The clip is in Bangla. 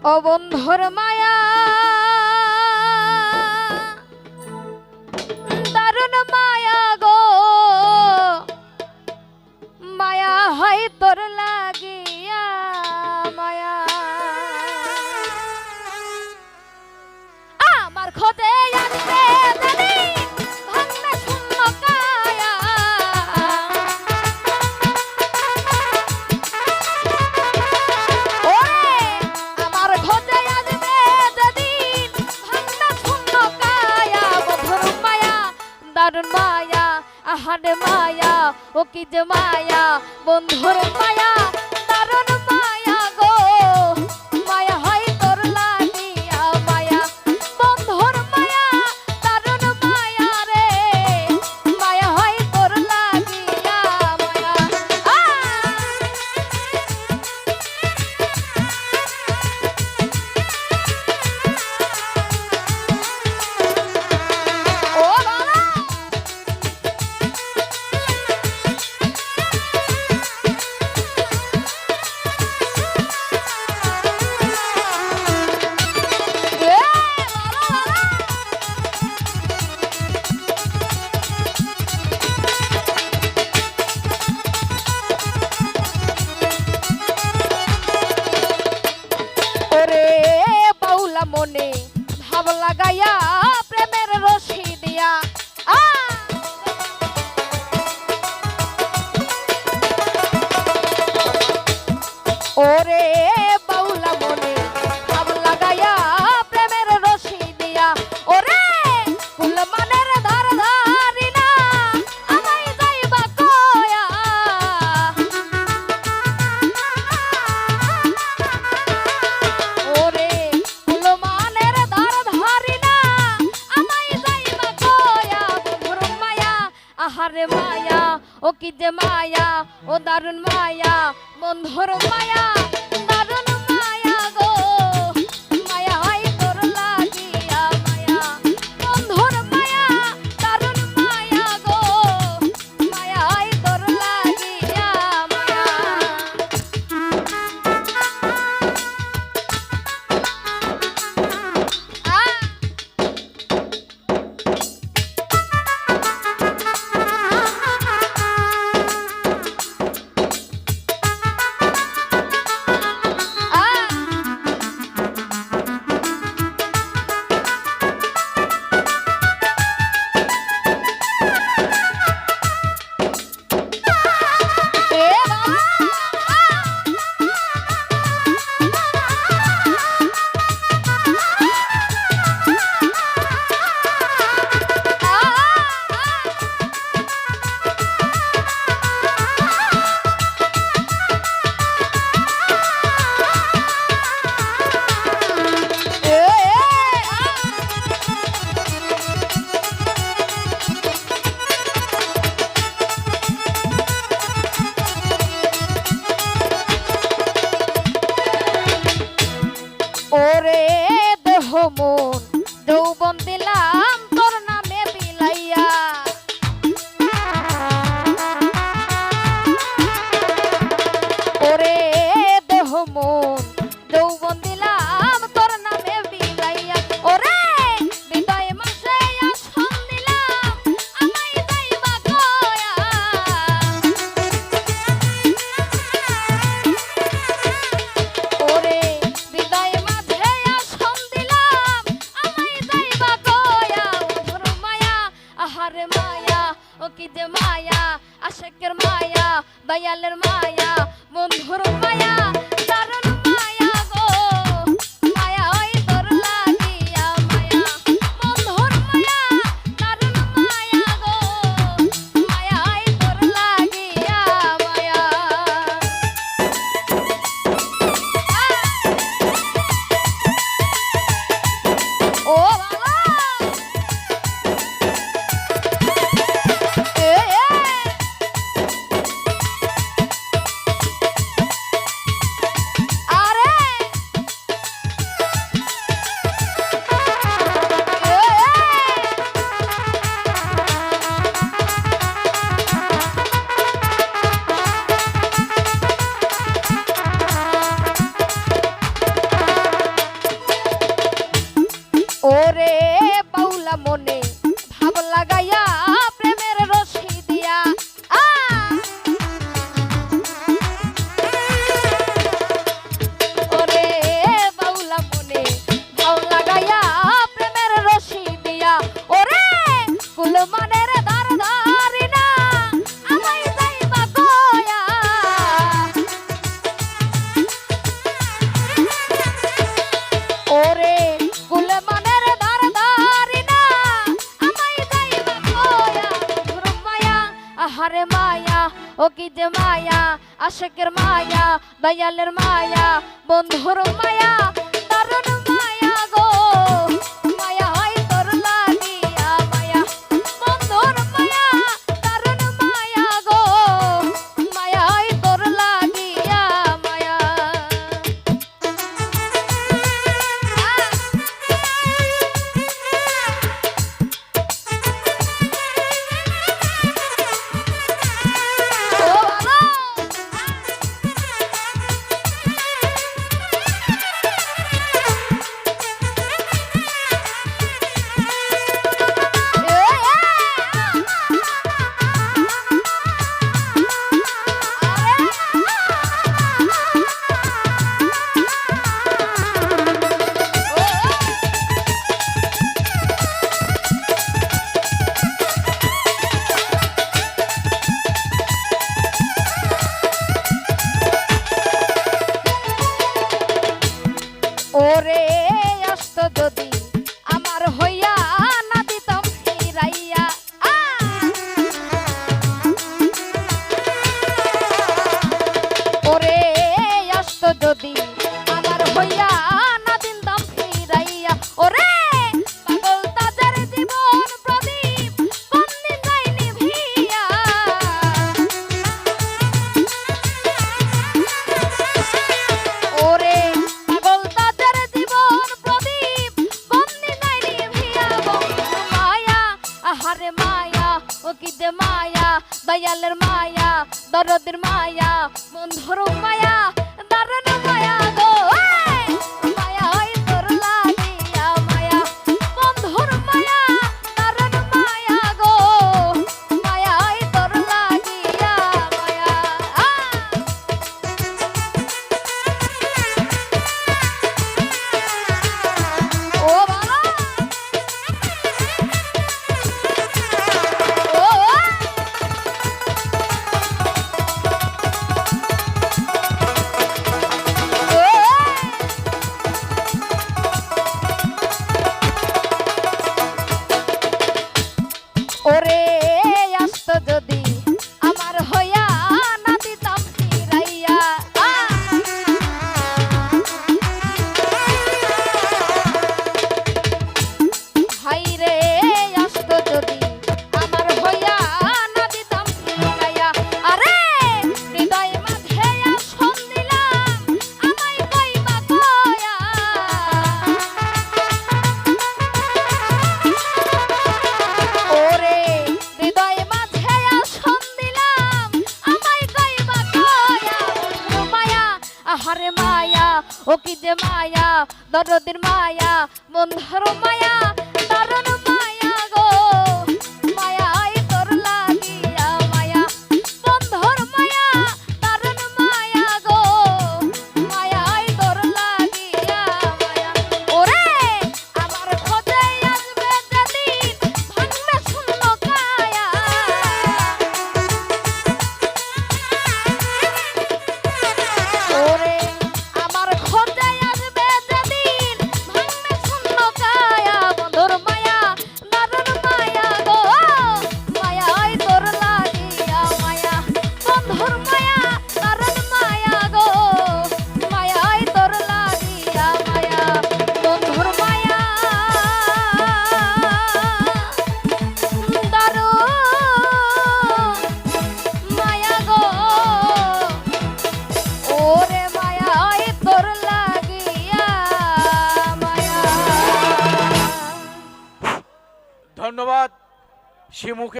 ও বন্ধুর মায়া দারুণ মায়া গো মায়া হয় তোর লাগিয়া মায়া আমার খোঁজে আসবে জানি ভাঙনা শূন্য কায়া ওরে আমার খোঁজে আসবে যেদিন ভাঙনা শূন্য কায়া বন্ধুর মায়া দারুণ মায়া আহারে মায়া ও কি যে মায়া বন্ধুর মায়া দারুণ মায়া গো মায়া হয় তোর লাগিয়া মায়া বন্ধুর মায়া দারুণ মায়া রে মায়া হয় তোর লাগিয়া মায়া ও বাবা মনে ভাব লাগাইয়া প্রেমের রশি দিয়া ওরে বাউলা মনে ভাব লাগাইয়া প্রেমের রশি দিয়া ওরে ফুল মানের ধার ধারি না আমায় যাইবা কয়া ওরে ফুল মানের ধার ধারি না আমায় যাইবা কয়া বন্ধুর মায়া আহারে মায়া ও কি যে মায়া ও দারুণ মায়া বন্ধুর মায়া দারুণ মায়া গো মায়া হয় তোর লাগিয়া মায়া বন্ধুর মায়া দারুণ মায়া গো মায়া হয় তোর লাগিয়া মায়া ওরে দেহ মন যৌবন দিলাম তোর নামে বিলাইয়া ওরে দেহ মন যৌবন দিলাম তোর নামে বিলাইয়া ওরে বিদায় মাসে আসন দিলাম আমায় যাইবা কয়া ওরে বিদায় মাঝে আসন দিলাম আমায় যাইবা কয়া ও কি যে মায়া আশেকের মায়া দয়ালের মায়া বন্ধুর মায়া দারুণ মায়া গো মায়া হয় তোর লাগিয়া মায়া বন্ধুর মায়া দারুণ মায়া গো মায়া হয় তোর লাগিয়া মায়া ওরে আসতো যদি আমার হইয়া না দিতাম ফিরাইয়া ওরে আসতো যদি আমার হইয়া না দিতাম ফিরাইয়া ওরে পাগল তাদের জীবন প্রদীপ কোনদিন যায় নিভিয়া ওরে আহারে মায়া ও কি যে মায়া দয়ালের মায়া দরদের মায়া বন্ধুর মায়া দারুণ মায়া গো মায়া হয় তোর লাগিয়া মায়া বন্ধুর মায়া দারুণ মায়া গো মায়া হয় তোর লাগিয়া মায়া ও বাবা ওরে আসতো যদি আমার হইয়া না দিতাম ফিরাইয়া হাই রে আসতো যদি আমার হইয়া না দিতাম ফিরাইয়া আরে হৃদয় মাঝে আসন দিলাম আমায় কইবা কয়া ওরে হৃদয় মাঝে আসন দিলাম আমায় কইবা কয়া মায়া আহারে মায়া ও কি যে মায়া দরদের মায়া বন্ধুর মায়া দারুণ মায়া গো মায়া হয় তোর লাগিয়া মায়া বন্ধুর মায়া দারুণ মায়া গো মায়া হয় তোর লাগিয়া মায়া ওরে আমার খোঁজে আসবে যেদিন ভাঙবে শূন্য কায়া ওরে আমার খোঁজে আসবে যেদিন ভাঙবে শূন্য কায়া বন্ধুর মায়া দারুণ মায়া গো মায়া হয় তোর লাগিয়া মায়া বন্ধুর মায়া দারুণ মায়া গো মায়া হয় তোর লাগিয়া মায়া বন্ধুর মায়া দারুণ মায়া গো ওরে মায়া হয় তোর লাগিয়া মায়া ধন্যবাদ শিমুকে।